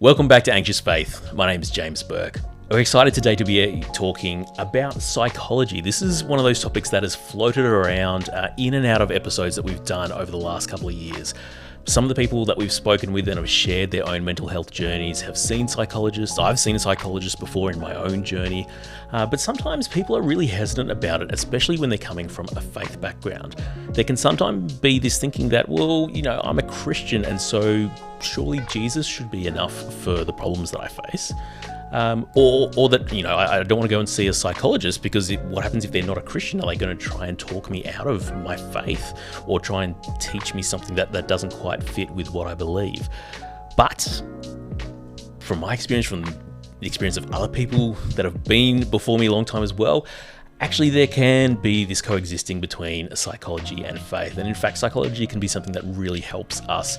Welcome back to Anxious Faith. My name is James Burke. We're excited today to be talking about psychology. This is one of those topics that has floated around in and out of episodes that we've done over the last couple of years. Some of the people that we've spoken with and have shared their own mental health journeys have seen psychologists. I've seen a psychologist before in my own journey, but sometimes people are really hesitant about it, especially when they're coming from a faith background. There can sometimes be this thinking that, well, I'm a Christian and so surely Jesus should be enough for the problems that I face. Or that, I don't want to go and see a psychologist because what happens if they're not a Christian? Are they going to try and talk me out of my faith or try and teach me something that doesn't quite fit with what I believe? But from my experience, from the experience of other people that have been before me a long time as well, actually there can be this coexisting between psychology and faith. And in fact, psychology can be something that really helps us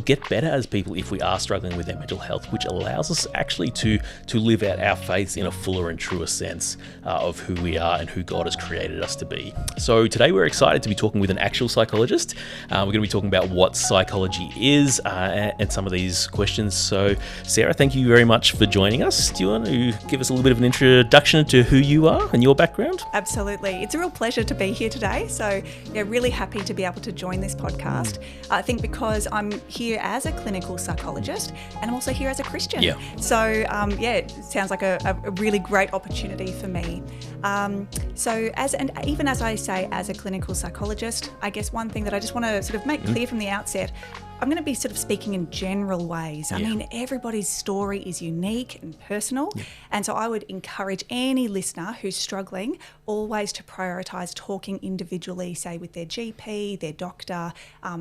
get better as people if we are struggling with our mental health, which allows us actually to live out our faiths in a fuller and truer sense of who we are and who God has created us to be. So today we're excited to be talking with an actual psychologist. We're going to be talking about what psychology is and some of these questions. So Sarah, thank you very much for joining us. Do you want to give us a little bit of an introduction to who you are and your background? Absolutely. It's a real pleasure to be here today. So really happy to be able to join this podcast. I think because I'm here as a clinical psychologist and I'm also here as a Christian. Yeah. So it sounds like a really great opportunity for me. Even as I say, as a clinical psychologist, I guess one thing that I just want to sort of make clear from the outset, I'm going to be sort of speaking in general ways. I mean, everybody's story is unique and personal. Yeah. And so I would encourage any listener who's struggling always to prioritise talking individually, say with their GP, their doctor,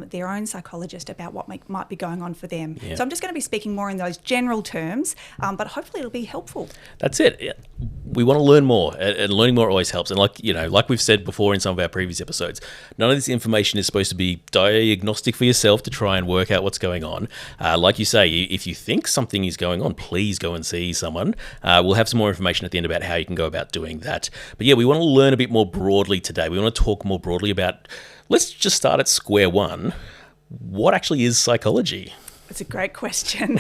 their own psychologist about what might be going on for them. Yeah. So I'm just going to be speaking more in those general terms, but hopefully it'll be helpful. That's it. We want to learn more, and learning more always helps. And like we've said before in some of our previous episodes, none of this information is supposed to be diagnostic for yourself to try and work out what's going on. Like you say, if you think something is going on, please go and see someone. We'll have some more information at the end about how you can go about doing that. But we want to learn a bit more broadly today. We want to talk more broadly about, let's just start at square one. What actually is psychology? It's a great question.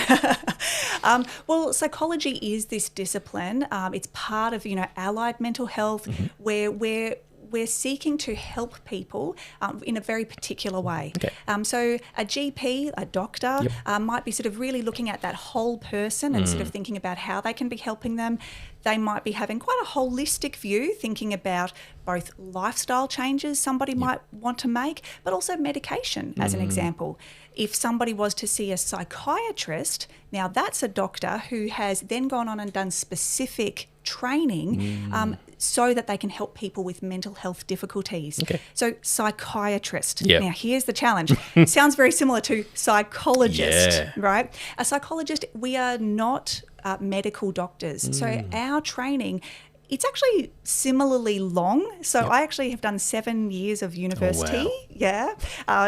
Well, psychology is this discipline. It's part of, allied mental health, where we're seeking to help people in a very particular way. Okay. So a GP, a doctor, might be sort of really looking at that whole person and sort of thinking about how they can be helping them. They might be having quite a holistic view, thinking about both lifestyle changes somebody might want to make, but also medication, as an example. If somebody was to see a psychiatrist, now that's a doctor who has then gone on and done specific training so that they can help people with mental health difficulties. Okay. So psychiatrist. Yep. Now here's the challenge. It sounds very similar to psychologist, right? A psychologist, we are not medical doctors. So our training, it's actually similarly long. So I actually have done 7 years of university,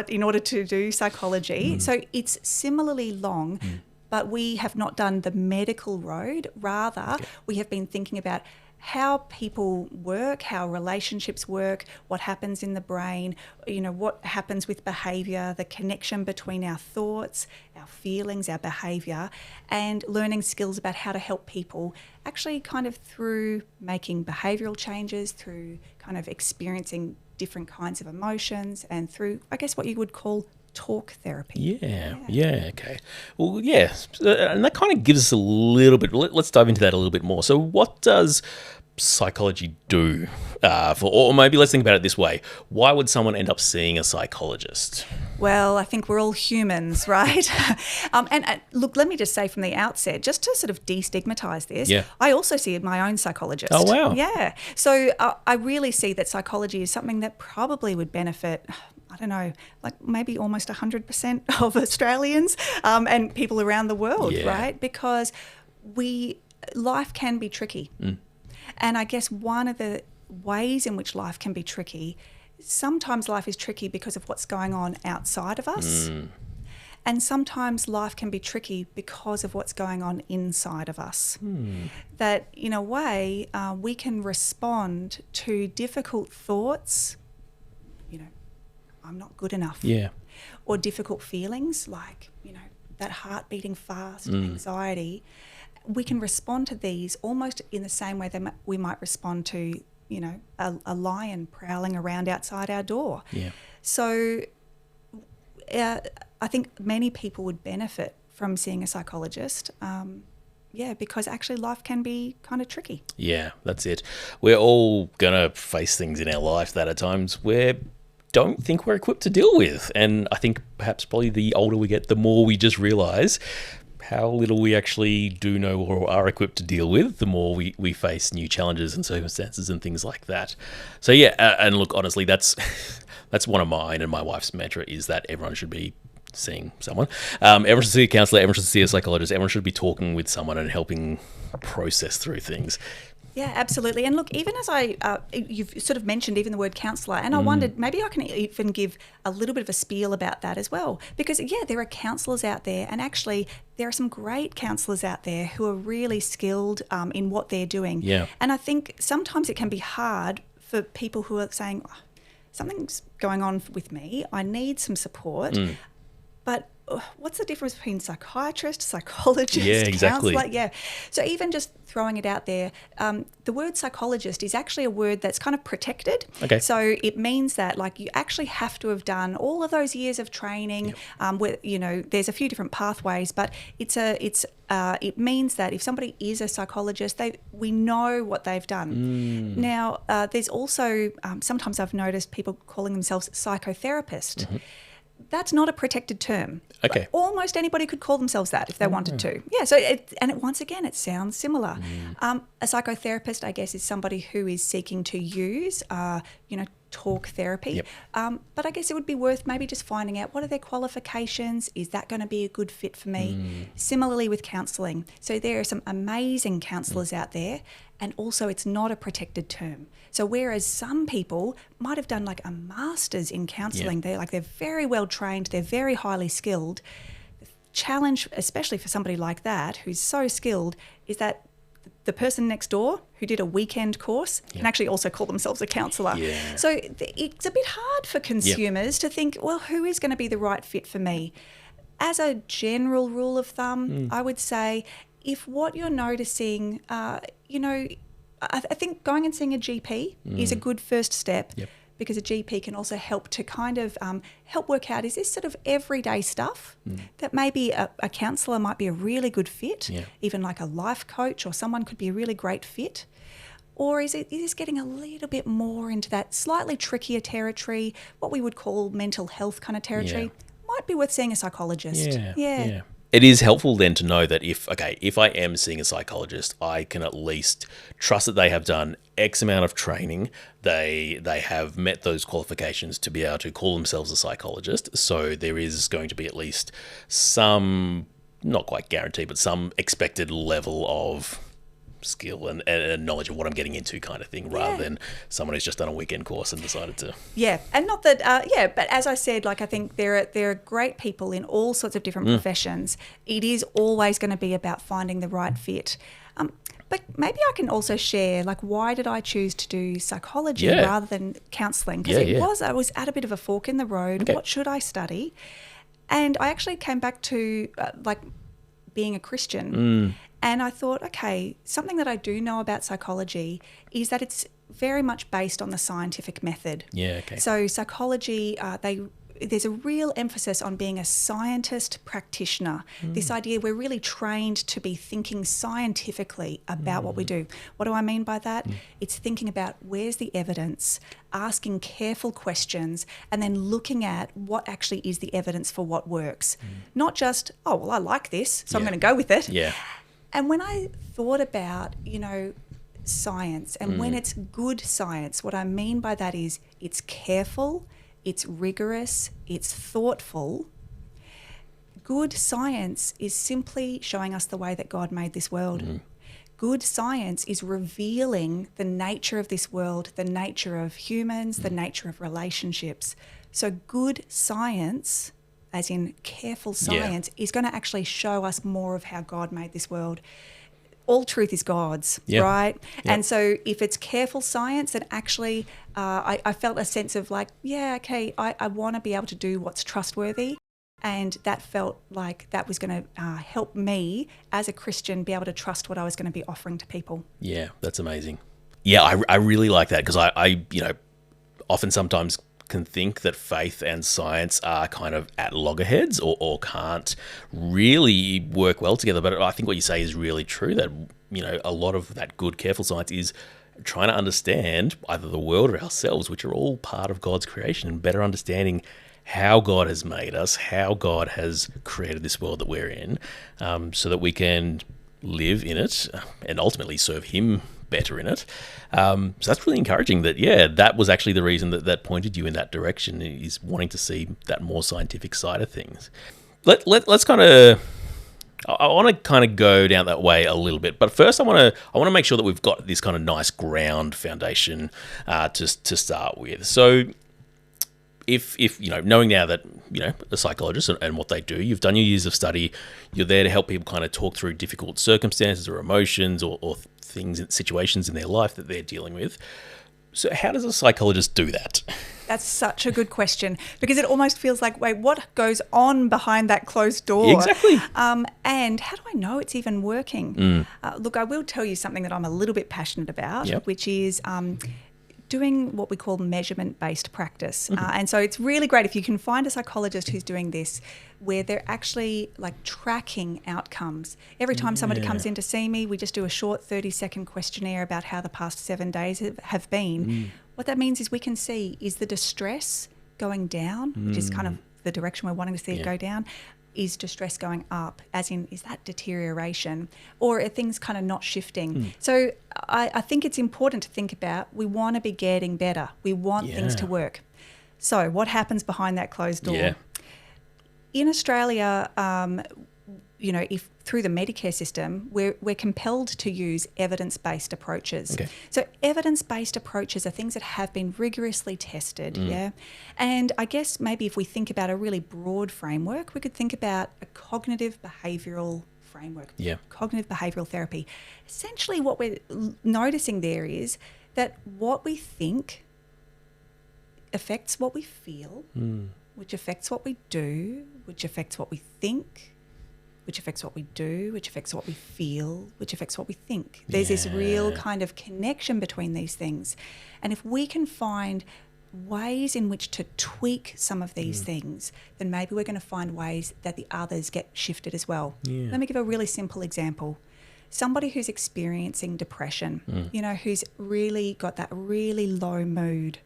in order to do psychology. So it's similarly long, but we have not done the medical road. Rather, we have been thinking about how people work, how relationships work, what happens in the brain, what happens with behaviour, the connection between our thoughts, our feelings, our behaviour, and learning skills about how to help people actually kind of through making behavioural changes, through kind of experiencing different kinds of emotions, and through, I guess, what you would call talk therapy. Okay. Well, and that kind of gives us a little bit, let's dive into that a little bit more. So what does psychology do? Or maybe let's think about it this way. Why would someone end up seeing a psychologist? Well, I think we're all humans, right? And look, let me just say from the outset, just to sort of destigmatise this, I also see my own psychologist. Oh, wow. Yeah. So I really see that psychology is something that probably would benefit, I don't know, like maybe almost 100% of Australians and people around the world, right? Because life can be tricky. And I guess one of the ways in which life can be tricky, sometimes life is tricky because of what's going on outside of us. And sometimes life can be tricky because of what's going on inside of us. That in a way, we can respond to difficult thoughts, I'm not good enough. Or difficult feelings like, that heart beating fast, anxiety, we can respond to these almost in the same way that we might respond to, you know, a lion prowling around outside our door. Yeah. So I think many people would benefit from seeing a psychologist. Because actually life can be kind of tricky. Yeah, that's it. We're all going to face things in our life that at times we don't think we're equipped to deal with. And I think perhaps probably the older we get, the more we just realise how little we actually do know or are equipped to deal with, the more we face new challenges and circumstances and things like that. So yeah, and look, honestly, that's one of mine and my wife's mantra is that everyone should be seeing someone. Everyone should see a counsellor, everyone should see a psychologist, everyone should be talking with someone and helping process through things. Yeah, absolutely. And look, even as you've sort of mentioned even the word counsellor, and I wondered maybe I can even give a little bit of a spiel about that as well. Because, yeah, there are counsellors out there, and actually there are some great counsellors out there who are really skilled in what they're doing. Yeah. And I think sometimes it can be hard for people who are saying, oh, something's going on with me, I need some support. But what's the difference between psychiatrist, psychologist, counsellor? Yeah. So even just throwing it out there, the word psychologist is actually a word that's kind of protected. Okay. So it means that like you actually have to have done all of those years of training. Where, you know, there's a few different pathways, but it means that if somebody is a psychologist, we know what they've done. Now, there's also sometimes I've noticed people calling themselves psychotherapist. That's not a protected term. Okay. But almost anybody could call themselves that if they wanted to. Yeah. So, once again, it sounds similar. A psychotherapist, I guess, is somebody who is seeking to use, talk therapy. But I guess it would be worth maybe just finding out what are their qualifications. Is that going to be a good fit for me? Similarly with counselling. So there are some amazing counsellors out there, and also it's not a protected term. So whereas some people might have done like a master's in counselling, they're very well trained, they're very highly skilled. The challenge, especially for somebody like that who's so skilled, is that the person next door who did a weekend course can actually also call themselves a counsellor. Yeah. So it's a bit hard for consumers to think, well, who is going to be the right fit for me? As a general rule of thumb, I would say if what you're noticing, I think going and seeing a GP is a good first step. Because a GP can also help to kind of help work out, is this sort of everyday stuff that maybe a counsellor might be a really good fit, even like a life coach or someone could be a really great fit? Or is this getting a little bit more into that slightly trickier territory, what we would call mental health kind of territory? Might be worth seeing a psychologist. Yeah. It is helpful then to know that if I am seeing a psychologist, I can at least trust that they have done X amount of training. They have met those qualifications to be able to call themselves a psychologist. So there is going to be at least some, not quite guaranteed, but some expected level of skill and knowledge of what I'm getting into kind of thing, rather than someone who's just done a weekend course and decided to. Yeah, and not that, but as I said, like I think there are great people in all sorts of different professions. It is always going to be about finding the right fit. But maybe I can also share, like, why did I choose to do psychology rather than counselling? Because I was at a bit of a fork in the road. Okay. What should I study? And I actually came back to, being a Christian. And I thought, okay, something that I do know about psychology is that it's very much based on the scientific method. Yeah, okay. So psychology, there's a real emphasis on being a scientist practitioner. This idea we're really trained to be thinking scientifically about what we do. What do I mean by that? It's thinking about where's the evidence, asking careful questions, and then looking at what actually is the evidence for what works. Not just, oh, well, I like this, so I'm going to go with it. Yeah. And when I thought about, science and when it's good science, what I mean by that is it's careful, it's rigorous, it's thoughtful. Good science is simply showing us the way that God made this world. Good science is revealing the nature of this world, the nature of humans, the nature of relationships. So good science, as in careful science, is going to actually show us more of how God made this world. All truth is God's, right? Yep. And so if it's careful science, then actually I felt a sense of like, I want to be able to do what's trustworthy. And that felt like that was going to help me as a Christian be able to trust what I was going to be offering to people. Yeah, that's amazing. Yeah, I really like that, because I often sometimes can think that faith and science are kind of at loggerheads or can't really work well together. But I think what you say is really true, that, a lot of that good, careful science is trying to understand either the world or ourselves, which are all part of God's creation, and better understanding how God has made us, how God has created this world that we're in, so that we can live in it and ultimately serve Him better in it. So that's really encouraging that was actually the reason that pointed you in that direction, is wanting to see that more scientific side of things. Let's kind of, I want to kind of go down that way a little bit, but first I want to make sure that we've got this kind of nice ground foundation to start with. So if knowing now that a psychologist and what they do, you've done your years of study, you're there to help people kind of talk through difficult circumstances or emotions or things, situations in their life that they're dealing with. So how does a psychologist do that? That's such a good question, because it almost feels like, wait, what goes on behind that closed door? Exactly. And how do I know it's even working? Look, I will tell you something that I'm a little bit passionate about, which is doing what we call measurement-based practice. And so it's really great if you can find a psychologist who's doing this, where they're actually like tracking outcomes. Every time somebody comes in to see me, we just do a short 30-second questionnaire about how the past 7 days have been. What that means is we can see, is the distress going down, which is kind of the direction we're wanting to see it go down? Is distress going up, as in, is that deterioration, or are things kind of not shifting? So I think it's important to think about, we want to be getting better. We want things to work. So what happens behind that closed door? Yeah. In Australia, if through the Medicare system, we're compelled to use evidence-based approaches. Okay. So evidence-based approaches are things that have been rigorously tested, And I guess maybe if we think about a really broad framework, we could think about a cognitive behavioural framework, cognitive behavioural therapy. Essentially what we're noticing there is that what we think affects what we feel, which affects what we do, which affects what we think, which affects what we do, which affects what we feel, which affects what we think. There's this real kind of connection between these things. And if we can find ways in which to tweak some of these things, then maybe we're going to find ways that the others get shifted as well. Let me give a really simple example. Somebody who's experiencing depression, who's really got that really low mood.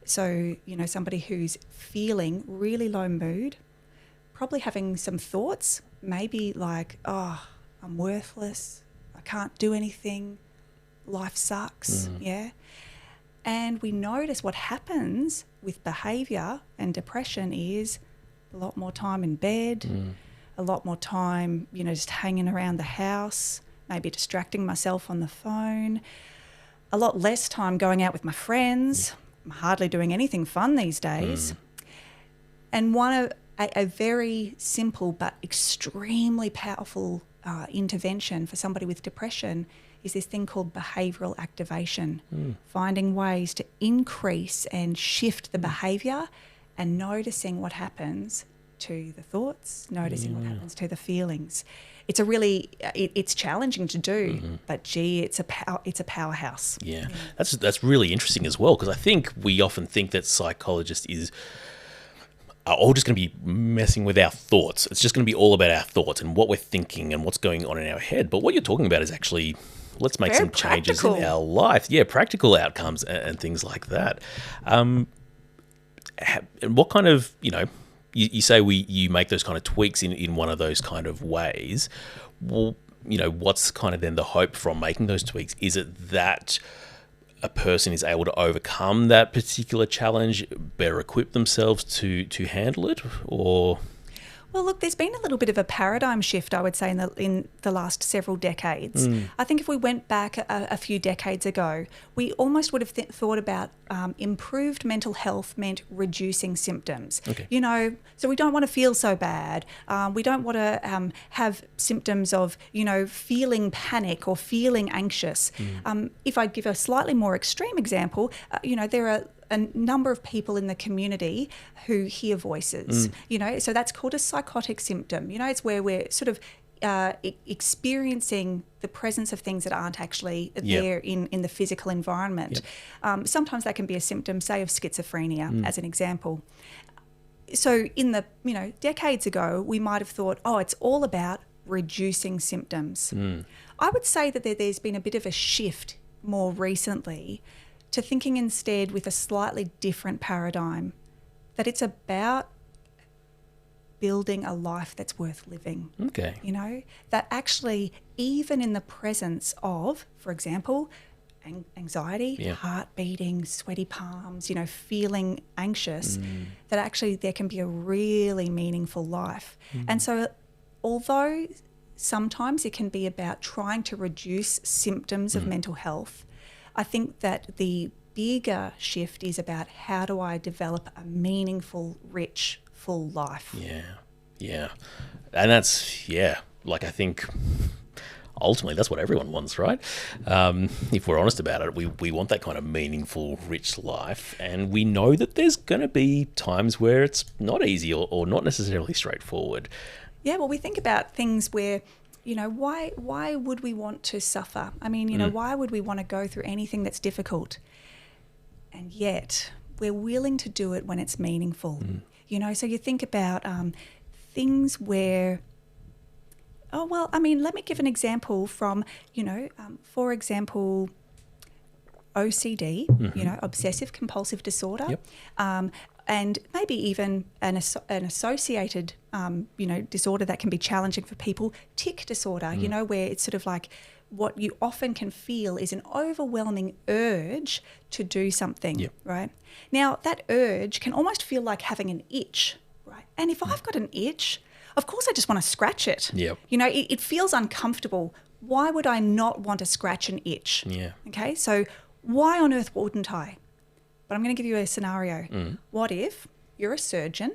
So, somebody who's feeling really low mood, probably having some thoughts, maybe like, oh, I'm worthless, I can't do anything, life sucks, And we notice what happens with behaviour and depression is a lot more time in bed, a lot more time, just hanging around the house, maybe distracting myself on the phone, a lot less time going out with my friends. I'm hardly doing anything fun these days. And a very simple but extremely powerful intervention for somebody with depression is this thing called behavioural activation, finding ways to increase and shift the behaviour and noticing what happens to the thoughts, noticing what happens to the feelings. It's it's challenging to do, but gee, it's a powerhouse. Yeah. That's really interesting as well, because I think we often think that psychologists are all just going to be messing with our thoughts. It's just going to be all about our thoughts and what we're thinking and what's going on in our head. But what you're talking about is actually, let's make some changes in our life. Yeah, practical outcomes and things like that. And what kind of, you say you make those kind of tweaks in one of those kind of ways. Well, what's kind of then the hope from making those tweaks? Is it that a person is able to overcome that particular challenge, better equip themselves to handle it, or? Well, look, there's been a little bit of a paradigm shift, I would say, in the last several decades. I think if we went back a few decades ago, we almost would have thought about improved mental health meant reducing symptoms. Okay. So we don't want to feel so bad. We don't want to have symptoms of, feeling panic or feeling anxious. If I give a slightly more extreme example, there are a number of people in the community who hear voices, so that's called a psychotic symptom. It's where we're sort of experiencing the presence of things that aren't actually there in the physical environment. Sometimes that can be a symptom, say, of schizophrenia, as an example. So in the, decades ago, we might have thought, it's all about reducing symptoms. I would say that there's been a bit of a shift more recently to thinking instead with a slightly different paradigm, that it's about building a life that's worth living. Okay. That actually, even in the presence of, for example, anxiety, heart beating, sweaty palms, feeling anxious, that actually there can be a really meaningful life. And so although sometimes it can be about trying to reduce symptoms of mental health, I think that the bigger shift is about how do I develop a meaningful, rich, full life. Yeah. And that's, I think ultimately that's what everyone wants, right? If we're honest about it, we want that kind of meaningful, rich life. And we know that there's going to be times where it's not easy or not necessarily straightforward. Yeah, well, we think about things where, why would we want to suffer? I mean, why would we want to go through anything that's difficult? And yet we're willing to do it when it's meaningful. So you think about things where, let me give an example from, for example, OCD, obsessive compulsive disorder, and maybe even an associated, disorder that can be challenging for people, tic disorder, where it's sort of like what you often can feel is an overwhelming urge to do something, right? Now, that urge can almost feel like having an itch, right? And if I've got an itch, of course I just want to scratch it. It feels uncomfortable. Why would I not want to scratch an itch? Okay, so why on earth wouldn't I? But I'm going to give you a scenario. What if you're a surgeon,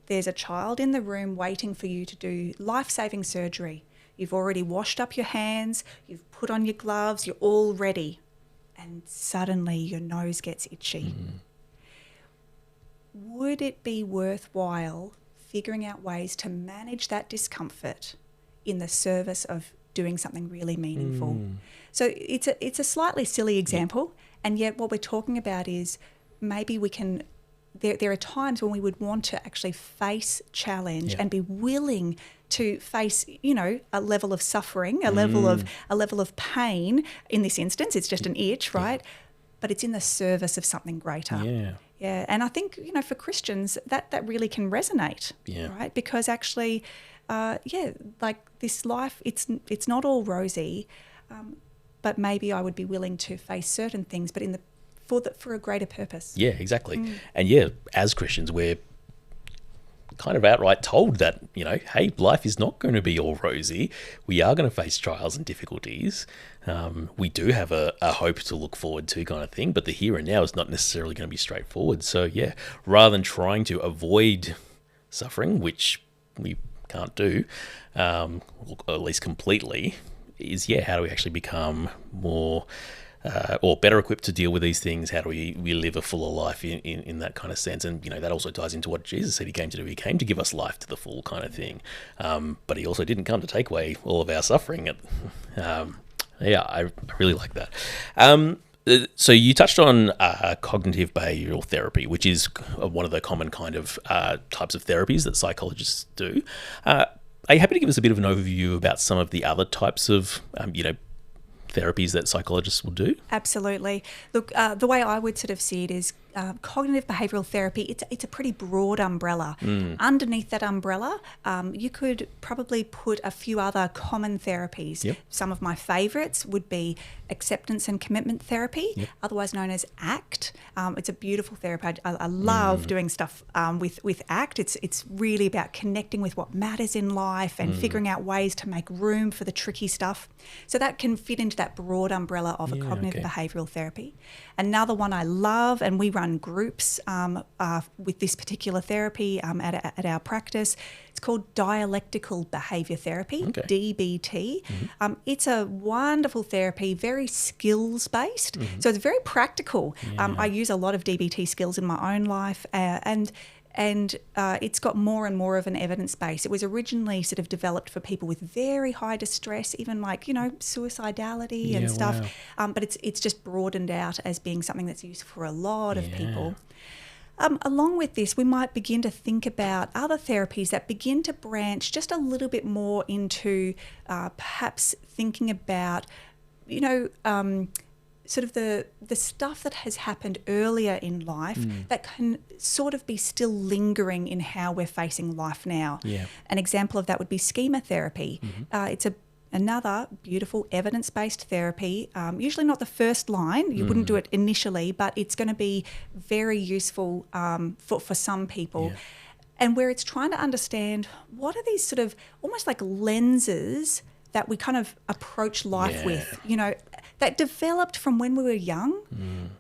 there's a child in the room waiting for you to do life-saving surgery. You've already washed up your hands, you've put on your gloves, you're all ready, and suddenly your nose gets itchy. Would it be worthwhile figuring out ways to manage that discomfort in the service of doing something really meaningful? So it's a slightly silly example, and yet what we're talking about is maybe we can. There are times when we would want to actually face challenge and be willing to face, a level of suffering, a level of pain. In this instance, it's just an itch, right? But it's in the service of something greater. Yeah, and I think for Christians that really can resonate, right? Because actually, like this life, it's not all rosy, but maybe I would be willing to face certain things, but for a greater purpose. Yeah, exactly. And as Christians, we're kind of outright told that, hey, life is not going to be all rosy. We are going to face trials and difficulties. We do have a hope to look forward to kind of thing, but the here and now is not necessarily going to be straightforward. So rather than trying to avoid suffering, which we can't do, or at least completely, is how do we actually become more or better equipped to deal with these things? How do we live a fuller life in that kind of sense? And, that also ties into what Jesus said he came to do. He came to give us life to the full kind of thing. But he also didn't come to take away all of our suffering. I really like that. So you touched on cognitive behavioral therapy, which is one of the common kind of types of therapies that psychologists do. Are you happy to give us a bit of an overview about some of the other types of, therapies that psychologists will do? Absolutely. Look, the way I would sort of see it is cognitive behavioural therapy, it's a pretty broad umbrella. Underneath that umbrella, you could probably put a few other common therapies. Some of my favourites would be acceptance and commitment therapy, otherwise known as ACT. It's a beautiful therapy. I love doing stuff with ACT. It's really about connecting with what matters in life and figuring out ways to make room for the tricky stuff. So that can fit into that broad umbrella of a cognitive behavioural therapy. Another one I love, and we run run groups with this particular therapy at our practice. It's called dialectical behaviour therapy, DBT. It's a wonderful therapy, very skills-based. So it's very practical. I use a lot of DBT skills in my own life and it's got more and more of an evidence base. It was originally sort of developed for people with very high distress, even like, suicidality and stuff. But it's just broadened out as being something that's used for a lot of people. Along with this, we might begin to think about other therapies that begin to branch just a little bit more into perhaps thinking about, sort of the stuff that has happened earlier in life that can sort of be still lingering in how we're facing life now. An example of that would be schema therapy. It's another beautiful evidence-based therapy, usually not the first line. You wouldn't do it initially, but it's going to be very useful for some people. And where it's trying to understand what are these sort of almost like lenses that we kind of approach life with, that developed from when we were young,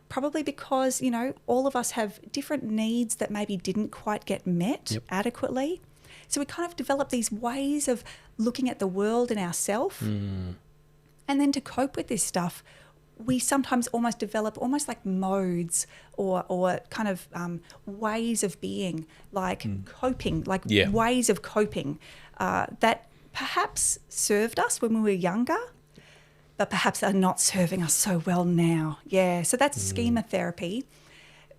probably because, all of us have different needs that maybe didn't quite get met adequately. So we kind of develop these ways of looking at the world and ourselves. And then to cope with this stuff, we sometimes almost develop almost like modes or kind of ways of being, like coping, like ways of coping that perhaps served us when we were younger, but perhaps are not serving us so well now. So that's schema therapy.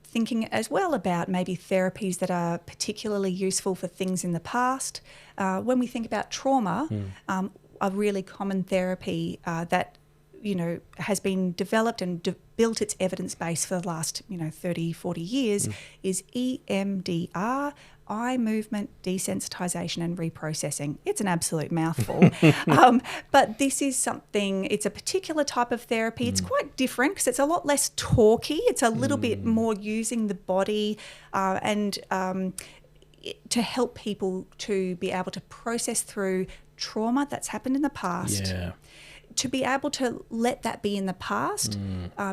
Thinking as well about maybe therapies that are particularly useful for things in the past. When we think about trauma, a really common therapy that, has been developed and built its evidence base for the last, 30, 40 years is EMDR, eye movement desensitization and reprocessing. It's an absolute mouthful. But this is something, it's a particular type of therapy. It's quite different because it's a lot less talky. It's a little bit more using the body and to help people to be able to process through trauma that's happened in the past. To be able to let that be in the past,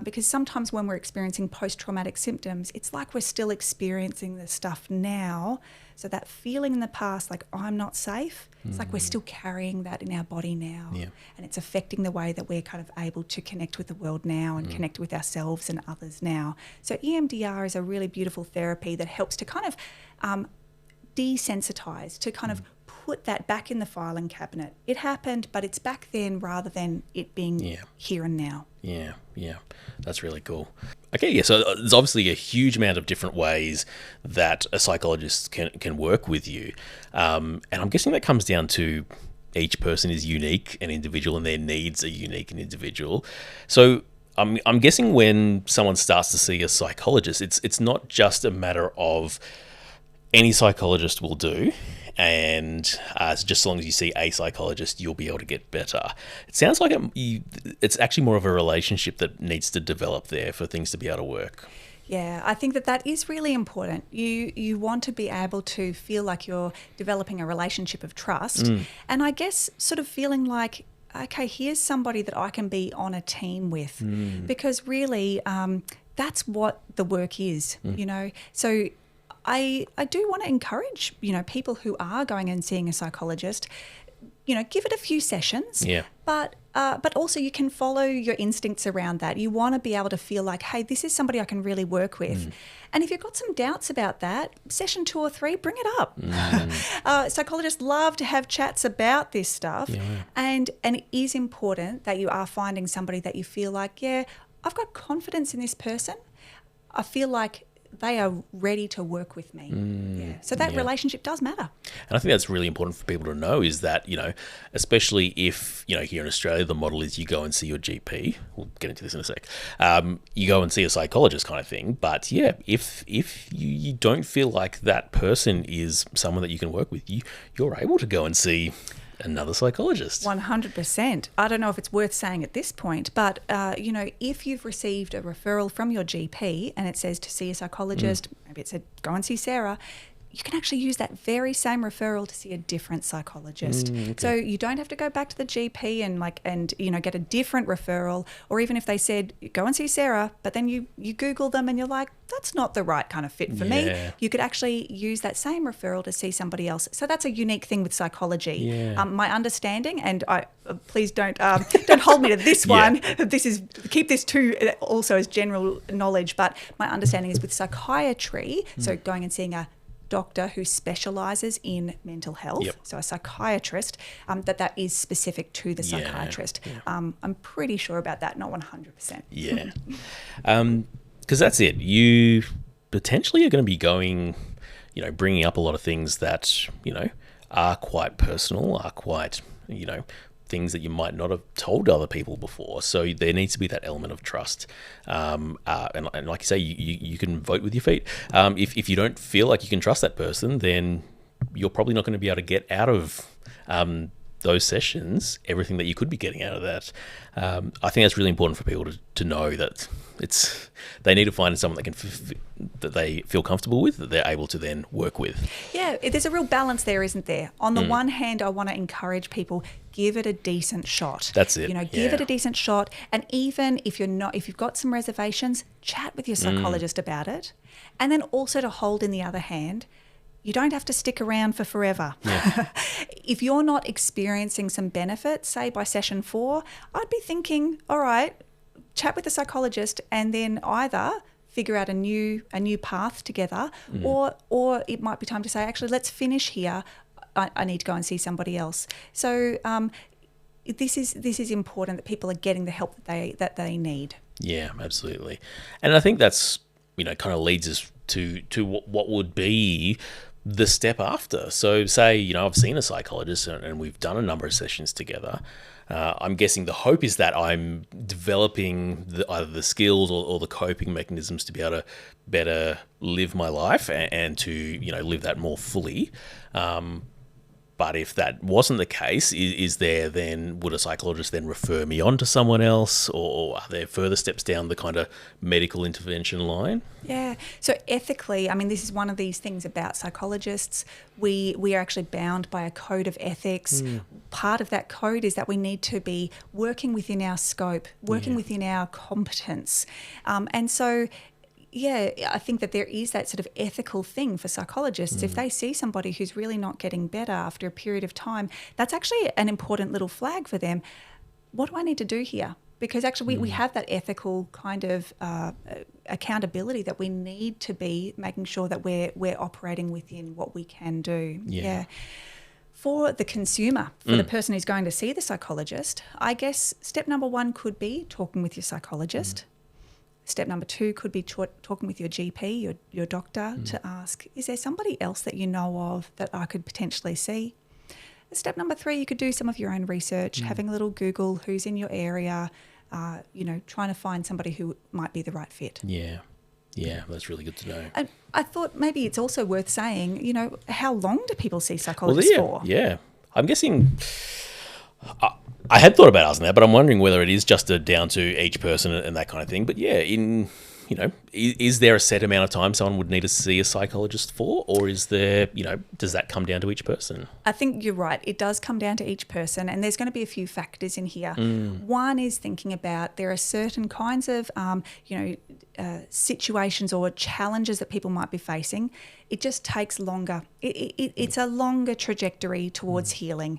because sometimes when we're experiencing post-traumatic symptoms, it's like we're still experiencing the stuff now. So that feeling in the past, like I'm not safe, it's like we're still carrying that in our body now. And it's affecting the way that we're kind of able to connect with the world now and connect with ourselves and others now. So EMDR is a really beautiful therapy that helps to kind of desensitize, to kind of put that back in the filing cabinet. It happened, but it's back then rather than it being here and now. That's really cool. Okay, so there's obviously a huge amount of different ways that a psychologist can work with you. And I'm guessing that comes down to each person is unique and individual and their needs are unique and individual. So I'm guessing when someone starts to see a psychologist, it's not just a matter of any psychologist will do, and just as long as you see a psychologist, you'll be able to get better. It sounds like it's actually more of a relationship that needs to develop there for things to be able to work. Yeah, I think that is really important. You want to be able to feel like you're developing a relationship of trust, and I guess sort of feeling like, okay, here's somebody that I can be on a team with, because really that's what the work is, So I do want to encourage, people who are going and seeing a psychologist, give it a few sessions. But also you can follow your instincts around that. You want to be able to feel like, hey, this is somebody I can really work with. And if you've got some doubts about that, session 2 or 3, bring it up. Psychologists love to have chats about this stuff. And it is important that you are finding somebody that you feel like, I've got confidence in this person. I feel like they are ready to work with me. So that relationship does matter. And I think that's really important for people to know is that, especially if, here in Australia, the model is you go and see your GP. We'll get into this in a sec. You go and see a psychologist kind of thing. But if you don't feel like that person is someone that you can work with, you're able to go and see another psychologist. 100%. I don't know if it's worth saying at this point, but, if you've received a referral from your GP and it says to see a psychologist, maybe it said go and see Sarah, you can actually use that very same referral to see a different psychologist. Okay. So you don't have to go back to the GP and get a different referral, or even if they said, go and see Sarah, but then you Google them and you're like, that's not the right kind of fit for me. You could actually use that same referral to see somebody else. So that's a unique thing with psychology. Yeah. My understanding, and please don't hold me to this one. Keep this too also as general knowledge. But my understanding is with psychiatry, so going and seeing a doctor who specialises in mental health, so a psychiatrist, that is specific to the psychiatrist. I'm pretty sure about that, not 100%. Yeah. Because that's it. You potentially are going to be going, bringing up a lot of things that, are quite personal, are quite, things that you might not have told other people before. So there needs to be that element of trust. And like you say, you can vote with your feet. If you don't feel like you can trust that person, then you're probably not going to be able to get out of those sessions everything that you could be getting out of that. I think that's really important for people to know that they need to find someone that they feel comfortable with, that they're able to then work with. Yeah, there's a real balance there, isn't there? On the one hand, I want to encourage people, give it a decent shot. That's it. Give it a decent shot, and even if you've got some reservations, chat with your psychologist about it. And then also to hold in the other hand, you don't have to stick around for forever. Yeah. If you're not experiencing some benefit, say by session 4, I'd be thinking, all right, chat with the psychologist and then either figure out a new path together, or it might be time to say, actually, let's finish here. I need to go and see somebody else. So this is important that people are getting the help that they need. Yeah, absolutely. And I think that's kind of leads us to what would be the step after. So say, I've seen a psychologist and we've done a number of sessions together. I'm guessing the hope is that I'm developing either the skills or the coping mechanisms to be able to better live my life and to, live that more fully. But if that wasn't the case, would a psychologist then refer me on to someone else, or are there further steps down the kind of medical intervention line? Yeah. So ethically, this is one of these things about psychologists. We are actually bound by a code of ethics. Part of that code is that we need to be working within our scope, working within our competence. And so I think that there is that sort of ethical thing for psychologists. If they see somebody who's really not getting better after a period of time, that's actually an important little flag for them. What do I need to do here? Because actually we have that ethical kind of accountability that we need to be making sure that we're operating within what we can do. Yeah. For the consumer, for the person who's going to see the psychologist, I guess step number 1 could be talking with your psychologist. Step number 2 could be talking with your GP, your doctor, to ask, is there somebody else that you know of that I could potentially see? Step number 3, you could do some of your own research, having a little Google who's in your area, trying to find somebody who might be the right fit. Yeah, that's really good to know. And I thought maybe it's also worth saying, how long do people see psychologists for? Yeah, I'm guessing... I had thought about asking that, but I'm wondering whether it is just down to each person and that kind of thing. But is there a set amount of time someone would need to see a psychologist for, or is there, does that come down to each person? I think you're right. It does come down to each person, and there's going to be a few factors in here. One is thinking about there are certain kinds of, situations or challenges that people might be facing. It just takes longer. It's a longer trajectory towards healing.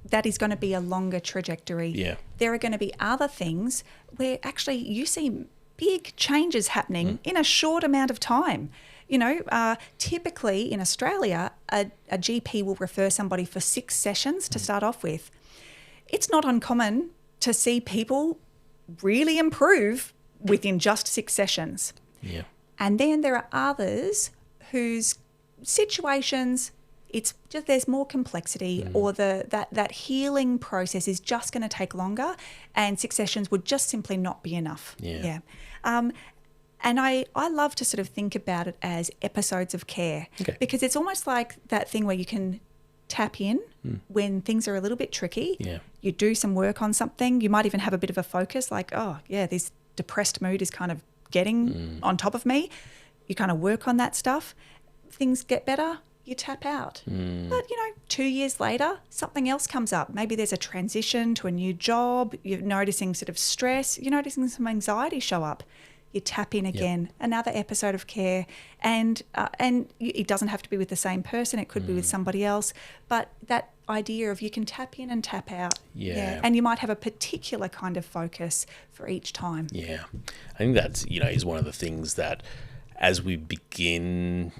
That is going to be a longer trajectory. Yeah. There are going to be other things where actually you see big changes happening in a short amount of time. Typically in Australia, a GP will refer somebody for 6 sessions to start off with. It's not uncommon to see people really improve within just 6 sessions. Yeah. And then there are others whose situations, it's just there's more complexity, or that healing process is just going to take longer, and 6 sessions would just simply not be enough. Yeah. And I love to sort of think about it as episodes of care, because it's almost like that thing where you can tap in when things are a little bit tricky. Yeah. You do some work on something. You might even have a bit of a focus, like, this depressed mood is kind of getting on top of me. You kind of work on that stuff. things get better, you tap out. But, 2 years later, something else comes up. Maybe there's a transition to a new job. You're noticing sort of stress. You're noticing some anxiety show up. You tap in again, another episode of care. And it doesn't have to be with the same person. It could be with somebody else. But that idea of you can tap in and tap out. Yeah. And you might have a particular kind of focus for each time. Yeah. I think that's, is one of the things that as we begin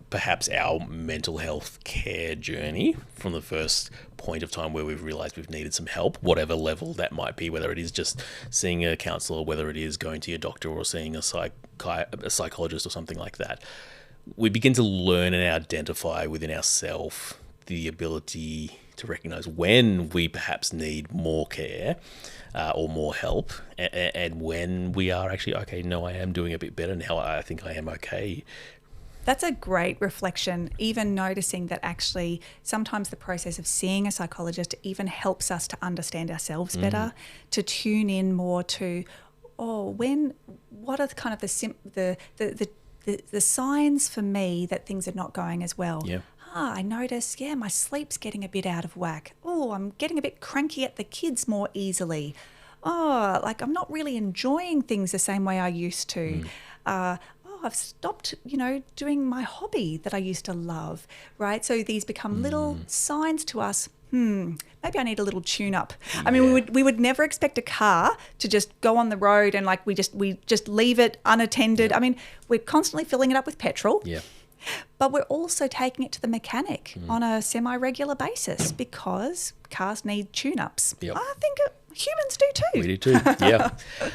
perhaps our mental health care journey from the first point of time where we've realised we've needed some help, whatever level that might be, whether it is just seeing a counsellor, whether it is going to your doctor or seeing a psychologist or something like that, we begin to learn and identify within ourselves the ability to recognise when we perhaps need more care or more help, and when we are actually, okay, no, I am doing a bit better now, I think I am okay. That's a great reflection, even noticing that actually sometimes the process of seeing a psychologist even helps us to understand ourselves better, to tune in more to, what are the kind of the signs for me that things are not going as well. Yeah. I notice, my sleep's getting a bit out of whack. Oh, I'm getting a bit cranky at the kids more easily. Oh, like I'm not really enjoying things the same way I used to. I've stopped, doing my hobby that I used to love, right? So these become little signs to us. Maybe I need a little tune up. I mean, we would never expect a car to just go on the road and we just leave it unattended. I mean, we're constantly filling it up with petrol. Yeah. But we're also taking it to the mechanic on a semi-regular basis because cars need tune-ups. Yep. I think humans do too. We do too, yeah.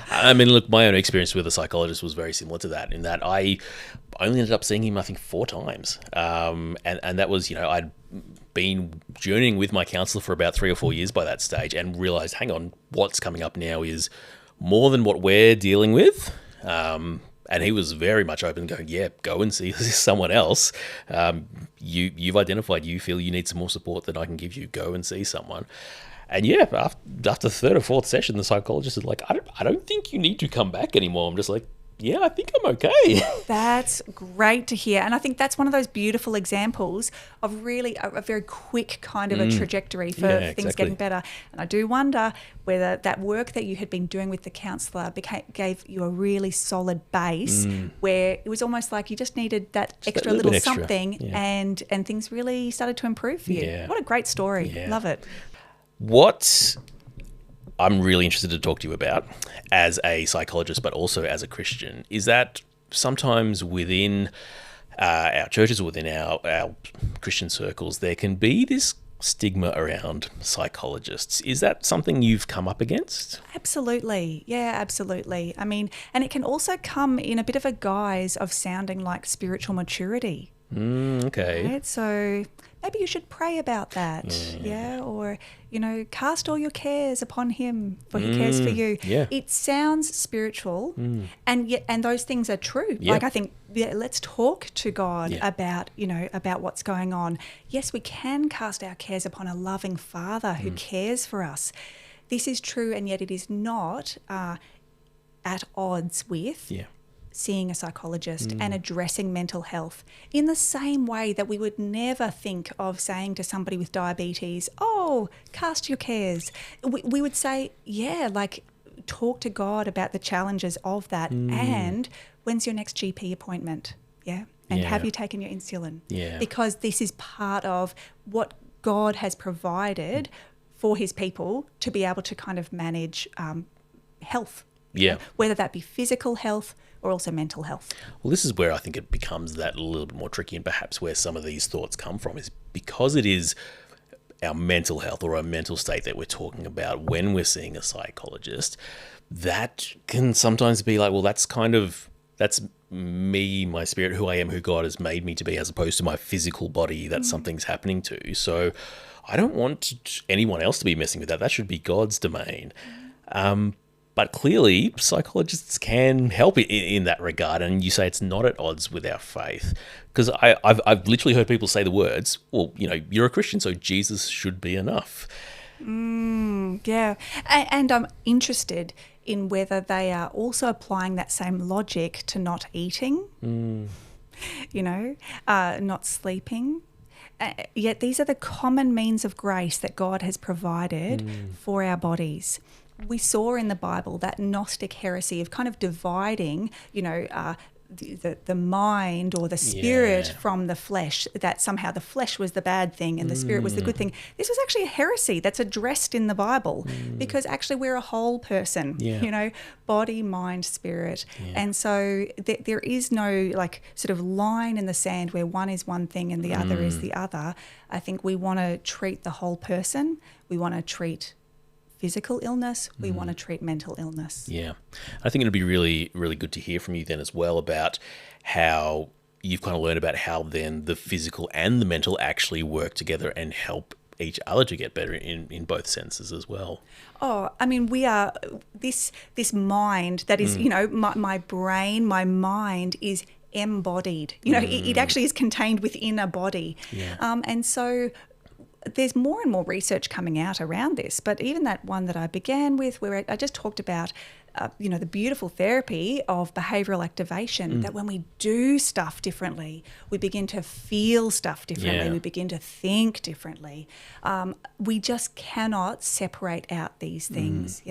I mean, look, my own experience with a psychologist was very similar to that, in that I only ended up seeing him, I think, 4 times. And that was, I'd been journeying with my counsellor for about 3 or 4 years by that stage and realised, hang on, what's coming up now is more than what we're dealing with. And he was very much open, going, go and see someone else. You've identified, you feel you need some more support than I can give you. Go and see someone. And after the 3rd or 4th session, the psychologist is like, I don't think you need to come back anymore. I'm just like, I think I'm okay. That's great to hear. And I think that's one of those beautiful examples of really a very quick kind of a trajectory for things getting better. And I do wonder whether that work that you had been doing with the counsellor gave you a really solid base where it was almost like you just needed that extra little something and things really started to improve for you. Yeah. What a great story. Yeah. Love it. What I'm really interested to talk to you about as a psychologist, but also as a Christian, is that sometimes within our churches or within our Christian circles, there can be this stigma around psychologists. Is that something you've come up against? Absolutely. Yeah, absolutely. I mean, and it can also come in a bit of a guise of sounding like spiritual maturity. Okay. Right? So maybe you should pray about that. Yeah. Or, cast all your cares upon him, for he cares for you. Yeah. It sounds spiritual and those things are true. Yeah. Like I think, let's talk to God about what's going on. Yes, we can cast our cares upon a loving Father who cares for us. This is true, and yet it is not at odds with seeing a psychologist and addressing mental health in the same way that we would never think of saying to somebody with diabetes, cast your cares. We would say, talk to God about the challenges of that and when's your next GP appointment? Yeah. And have you taken your insulin? Yeah. Because this is part of what God has provided for his people to be able to kind of manage health. Yeah. Whether that be physical health or also mental health. Well, this is where I think it becomes that a little bit more tricky, and perhaps where some of these thoughts come from is because it is our mental health or our mental state that we're talking about when we're seeing a psychologist, that can sometimes be like, well, that's me, my spirit, who I am, who God has made me to be, as opposed to my physical body that something's happening to. So I don't want anyone else to be messing with that. That should be God's domain. But clearly, psychologists can help in that regard, and you say it's not at odds with our faith. Because I've literally heard people say the words, well, you're a Christian, so Jesus should be enough. Yeah, and I'm interested in whether they are also applying that same logic to not eating. not sleeping. Yet these are the common means of grace that God has provided for our bodies. We saw in the Bible that Gnostic heresy of kind of dividing, the mind or the spirit from the flesh, that somehow the flesh was the bad thing and the spirit was the good thing. This was actually a heresy that's addressed in the Bible because actually we're a whole person, body, mind, spirit. Yeah. And so there is no sort of line in the sand where one is one thing and the other is the other. I think we want to treat the whole person. We want to treat physical illness, we want to treat mental illness. Yeah. I think it'd be really, really good to hear from you then as well about how you've kind of learned about how then the physical and the mental actually work together and help each other to get better in both senses as well. Oh, I mean, we are this mind that is, my brain, my mind is embodied. It actually is contained within a body. Yeah. And so there's more and more research coming out around this, but even that one that I began with where I just talked about, the beautiful therapy of behavioural activation, that when we do stuff differently, we begin to feel stuff differently, we begin to think differently. We just cannot separate out these things,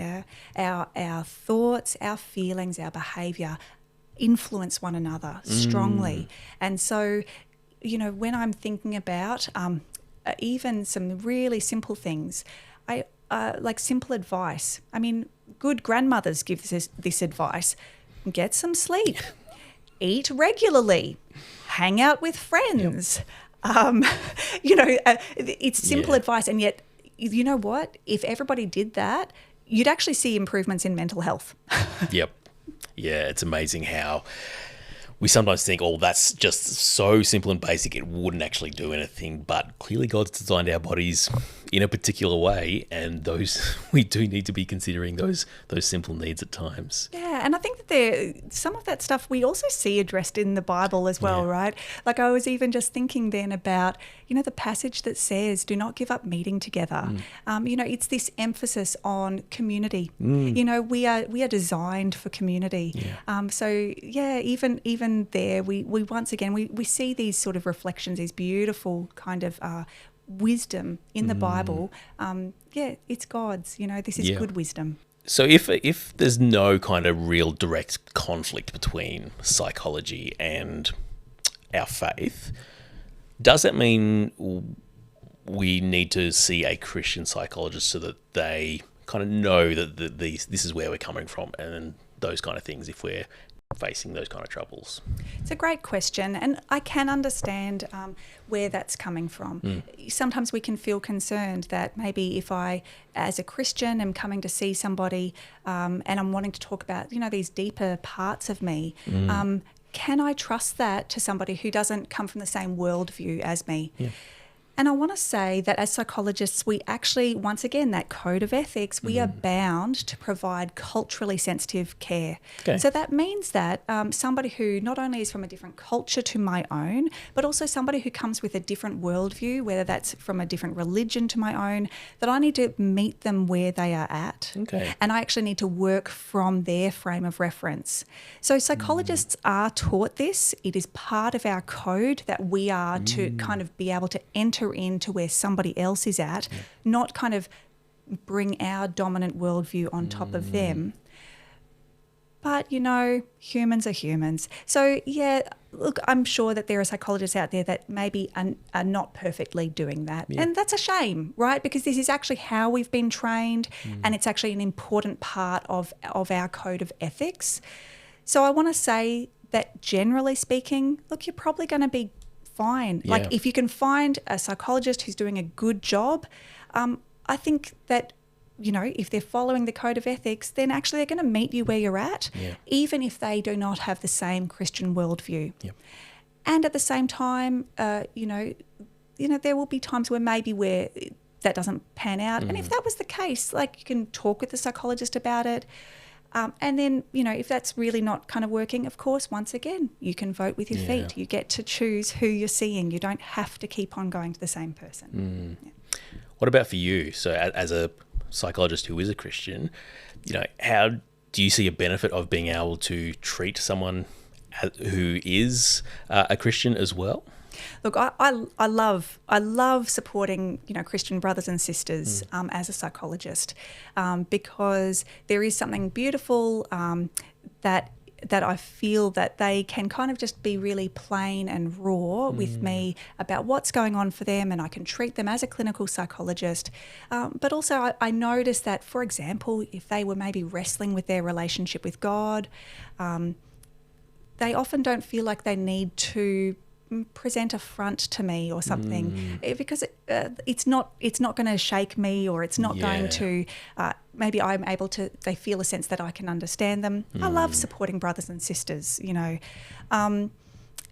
Our thoughts, our feelings, our behaviour influence one another strongly. And so, when I'm thinking about even some really simple things, like simple advice. I mean, good grandmothers give this advice: get some sleep, eat regularly, hang out with friends. It's simple advice, and yet, you know what? If everybody did that, you'd actually see improvements in mental health. Yep. Yeah, it's amazing how we sometimes think, oh, that's just so simple and basic, it wouldn't actually do anything. But clearly God's designed our bodies in a particular way, and we do need to be considering those simple needs at times. Yeah, and I think that some of that stuff we also see addressed in the Bible as well, right? Like I was even just thinking then about, the passage that says, do not give up meeting together. It's this emphasis on community. We are designed for community. Even there, we once again, we see these sort of reflections, these beautiful kind of wisdom in the Bible. It's God's, this is good wisdom. So if there's no kind of real direct conflict between psychology and our faith, does that mean we need to see a Christian psychologist so that they kind of know that this is where we're coming from and those kind of things if we're facing those kind of troubles? It's a great question, and I can understand where that's coming from. Sometimes we can feel concerned that maybe if I, as a Christian, am coming to see somebody and I'm wanting to talk about, these deeper parts of me, can I trust that to somebody who doesn't come from the same worldview as me? Yeah. And I want to say that as psychologists, we actually, once again, that code of ethics, we are bound to provide culturally sensitive care. Okay. So that means that somebody who not only is from a different culture to my own, but also somebody who comes with a different worldview, whether that's from a different religion to my own, that I need to meet them where they are at. Okay. And I actually need to work from their frame of reference. So psychologists are taught this. It is part of our code that we are to kind of be able to enter into where somebody else is at, not kind of bring our dominant worldview on top of them. But, humans are humans. So, look, I'm sure that there are psychologists out there that maybe are not perfectly doing that. Yeah. And that's a shame, right? Because this is actually how we've been trained and it's actually an important part of our code of ethics. So I want to say that generally speaking, look, you're probably going to be fine. Yeah. Like if you can find a psychologist who's doing a good job, I think that, if they're following the code of ethics, then actually they're going to meet you where you're at, even if they do not have the same Christian worldview. Yep. And at the same time, there will be times where that doesn't pan out. And if that was the case, like you can talk with the psychologist about it. And then, if that's really not kind of working, of course, once again, you can vote with your feet. You get to choose who you're seeing. You don't have to keep on going to the same person. Yeah. What about for you? So as a psychologist who is a Christian, how do you see a benefit of being able to treat someone who is a Christian as well? Look, I love supporting Christian brothers and sisters as a psychologist, because there is something beautiful that I feel that they can kind of just be really plain and raw with me about what's going on for them, and I can treat them as a clinical psychologist. But also I noticed that, for example, if they were maybe wrestling with their relationship with God, they often don't feel like they need to present a front to me or something, because it's not going to shake me, or it's not going to maybe I'm able to, they feel a sense that I can understand them. I love supporting brothers and sisters, and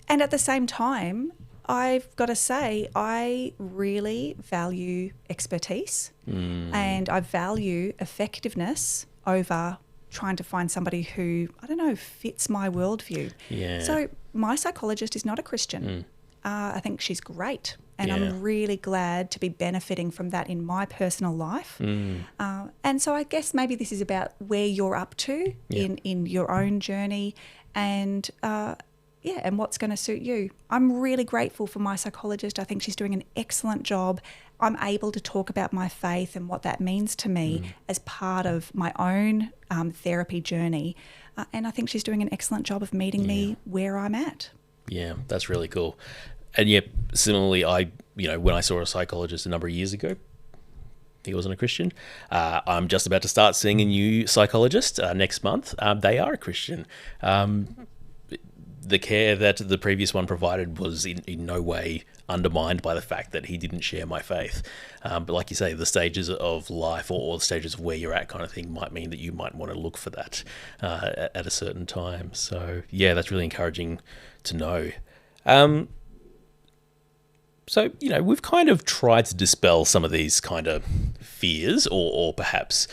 at the same time I've got to say I really value expertise and I value effectiveness over trying to find somebody who, I don't know, fits my worldview. Yeah. So my psychologist is not a Christian. I think she's great, and I'm really glad to be benefiting from that in my personal life. And so I guess maybe this is about where you're up to in your own journey, and and what's going to suit you. I'm really grateful for my psychologist. I think she's doing an excellent job. I'm able to talk about my faith and what that means to me as part of my own therapy journey. And I think she's doing an excellent job of meeting me where I'm at. Yeah, that's really cool. And similarly, when I saw a psychologist a number of years ago, he wasn't a Christian. I'm just about to start seeing a new psychologist next month. They are a Christian. The care that the previous one provided was in no way undermined by the fact that he didn't share my faith. But like you say, the stages of life or the stages of where you're at kind of thing might mean that you might want to look for that at a certain time. So yeah, that's really encouraging to know. So, we've kind of tried to dispel some of these kind of fears or perhaps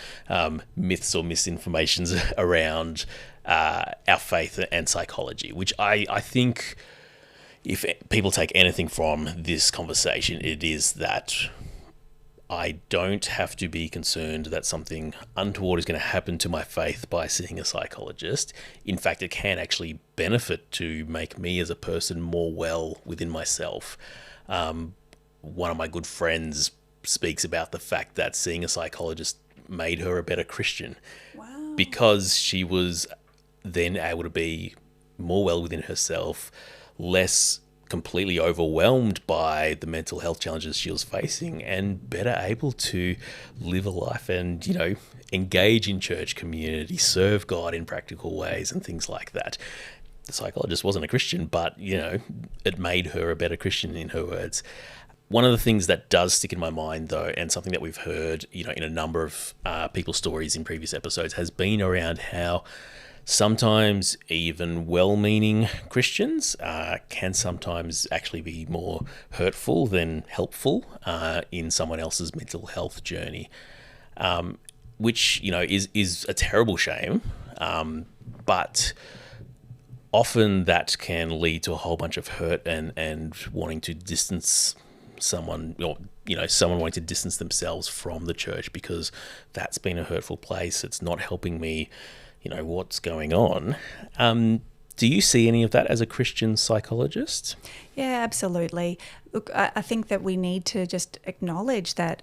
myths or misinformations around our faith and psychology, which I think if people take anything from this conversation, it is that I don't have to be concerned that something untoward is going to happen to my faith by seeing a psychologist. In fact, it can actually benefit to make me as a person more well within myself. One of my good friends speaks about the fact that seeing a psychologist made her a better Christian. Wow. Because she was then able to be more well within herself, less completely overwhelmed by the mental health challenges she was facing, and better able to live a life and, engage in church community, serve God in practical ways and things like that. The psychologist wasn't a Christian, but, it made her a better Christian, in her words. One of the things that does stick in my mind, though, and something that we've heard, in a number of people's stories in previous episodes, has been around how sometimes even well-meaning Christians can sometimes actually be more hurtful than helpful in someone else's mental health journey, which, is a terrible shame, but often that can lead to a whole bunch of hurt and wanting to distance someone, or someone wanting to distance themselves from the church because that's been a hurtful place. It's not helping me, what's going on. Do you see any of that as a Christian psychologist? Yeah, absolutely. Look, I think that we need to just acknowledge that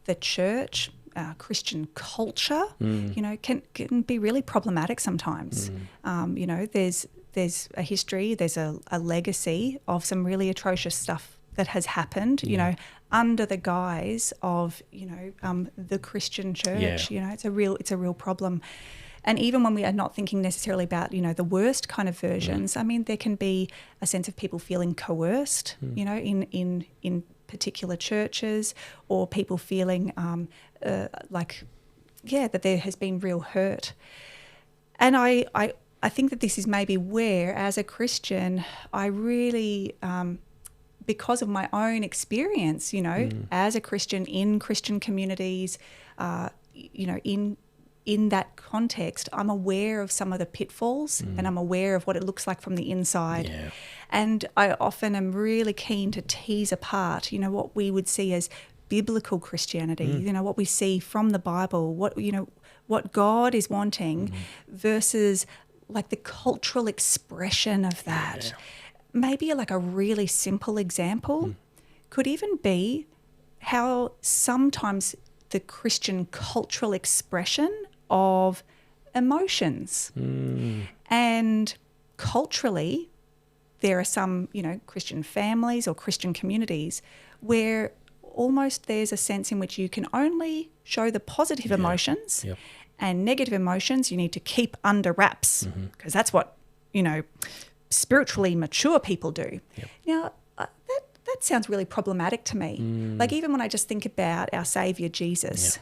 the church, Christian culture, can be really problematic sometimes. There's a history, there's a legacy of some really atrocious stuff that has happened, under the guise of, the Christian church. Yeah. It's a real problem. And even when we are not thinking necessarily about, the worst kind of versions, I mean, there can be a sense of people feeling coerced, in particular churches, or people feeling that there has been real hurt. And I think that this is maybe where, as a Christian, I really, because of my own experience, as a Christian in Christian communities, in that context, I'm aware of some of the pitfalls and I'm aware of what it looks like from the inside. Yeah. And I often am really keen to tease apart, what we would see as biblical Christianity, what we see from the Bible, what God is wanting versus like the cultural expression of that. Maybe like a really simple example could even be how sometimes the Christian cultural expression of emotions. And culturally, there are some, Christian families or Christian communities where almost there's a sense in which you can only show the positive emotions and negative emotions you need to keep under wraps because that's what, spiritually mature people do. Now, that sounds really problematic to me. Like even when I just think about our Saviour Jesus,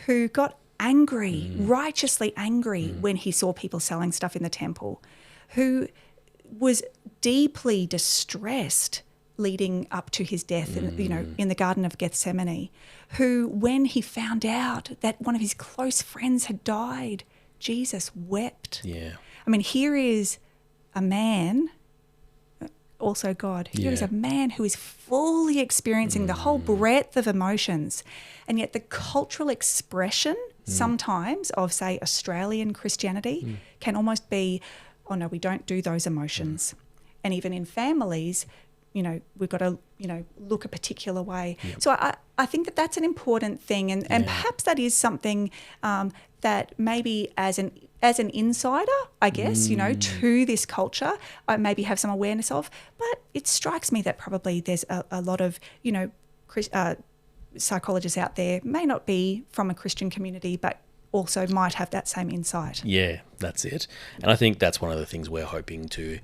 who got angry, righteously angry when he saw people selling stuff in the temple, who was deeply distressed leading up to his death in the Garden of Gethsemane, who when he found out that one of his close friends had died, Jesus wept. I mean, here is a man, also God, here is a man who is fully experiencing the whole breadth of emotions, and yet the cultural expression sometimes of, say, Australian Christianity can almost be, oh no, we don't do those emotions. And even in families, we've got to, look a particular way. So I think that that's an important thing, and perhaps that is something that maybe as an insider, I guess, to this culture, I maybe have some awareness of. But it strikes me that probably there's a lot of, psychologists out there may not be from a Christian community, but also might have that same insight. Yeah, that's it. And I think that's one of the things we're hoping to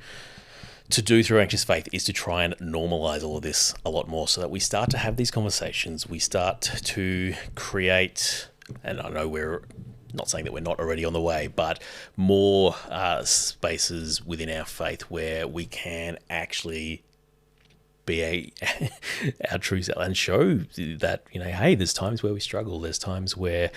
do through Anxious Faith is to try and normalize all of this a lot more so that we start to have these conversations. We start to create, and I know we're not saying that we're not already on the way, but more spaces within our faith where we can actually be our true self and show that, hey, there's times where we struggle. There's times where,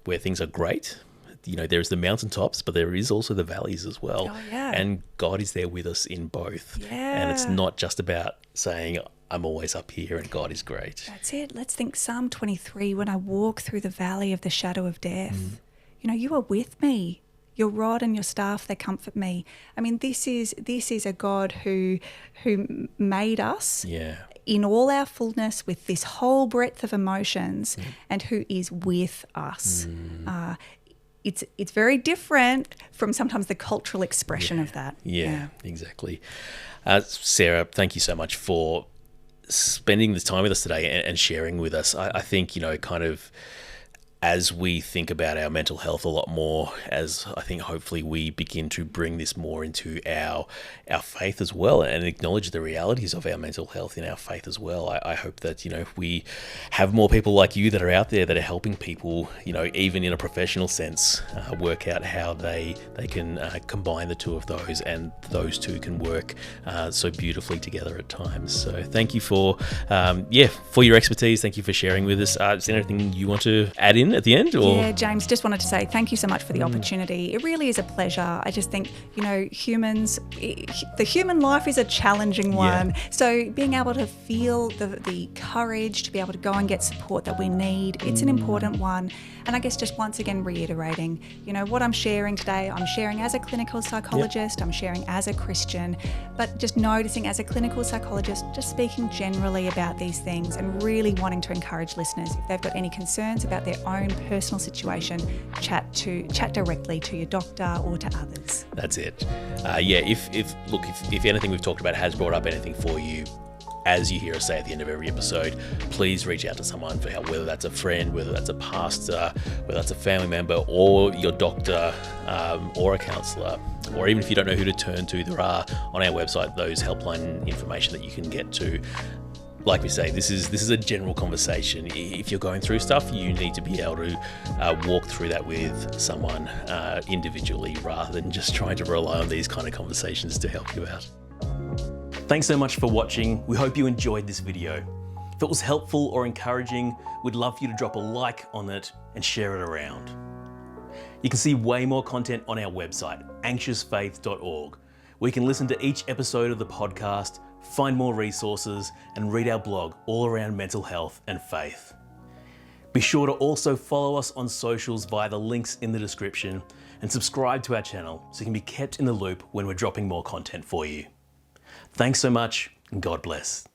where things are great. There's the mountaintops, but there is also the valleys as well. Oh, yeah. And God is there with us in both. Yeah. And it's not just about saying, I'm always up here and God is great. That's it. Let's think Psalm 23, when I walk through the valley of the shadow of death, you are with me. Your rod and your staff, they comfort me. I mean, this is a God who made us in all our fullness with this whole breadth of emotions and who is with us. It's very different from sometimes the cultural expression of that. Yeah, exactly. Sarah, thank you so much for spending this time with us today and sharing with us. I think, kind of as we think about our mental health a lot more, as I think hopefully we begin to bring this more into our faith as well and acknowledge the realities of our mental health in our faith as well. I hope that, we have more people like you that are out there that are helping people, even in a professional sense, work out how they can combine the two of those, and those two can work so beautifully together at times. So thank you for your expertise. Thank you for sharing with us. Is there anything you want to add in at the end? Or? Yeah, James, just wanted to say thank you so much for the opportunity. It really is a pleasure. I just think, humans, the human life is a challenging one. Yeah. So being able to feel the courage to be able to go and get support that we need, it's an important one. And I guess just once again reiterating, what I'm sharing today, I'm sharing as a clinical psychologist, I'm sharing as a Christian, but just noticing as a clinical psychologist, just speaking generally about these things and really wanting to encourage listeners, if they've got any concerns about their own personal situation, chat directly to your doctor or to others. That's it. If anything we've talked about has brought up anything for you, as you hear us say at the end of every episode, please reach out to someone for help, whether that's a friend, whether that's a pastor, whether that's a family member, or your doctor, or a counsellor, or even if you don't know who to turn to, there are on our website those helpline information that you can get to. Like we say, this is a general conversation. If you're going through stuff, you need to be able to walk through that with someone individually, rather than just trying to rely on these kind of conversations to help you out. Thanks so much for watching. We hope you enjoyed this video. If it was helpful or encouraging, we'd love for you to drop a like on it and share it around. You can see way more content on our website, anxiousfaith.org, where you can listen to each episode of the podcast, find more resources, and read our blog all around mental health and faith. Be sure to also follow us on socials via the links in the description, and subscribe to our channel so you can be kept in the loop when we're dropping more content for you. Thanks so much, and God bless.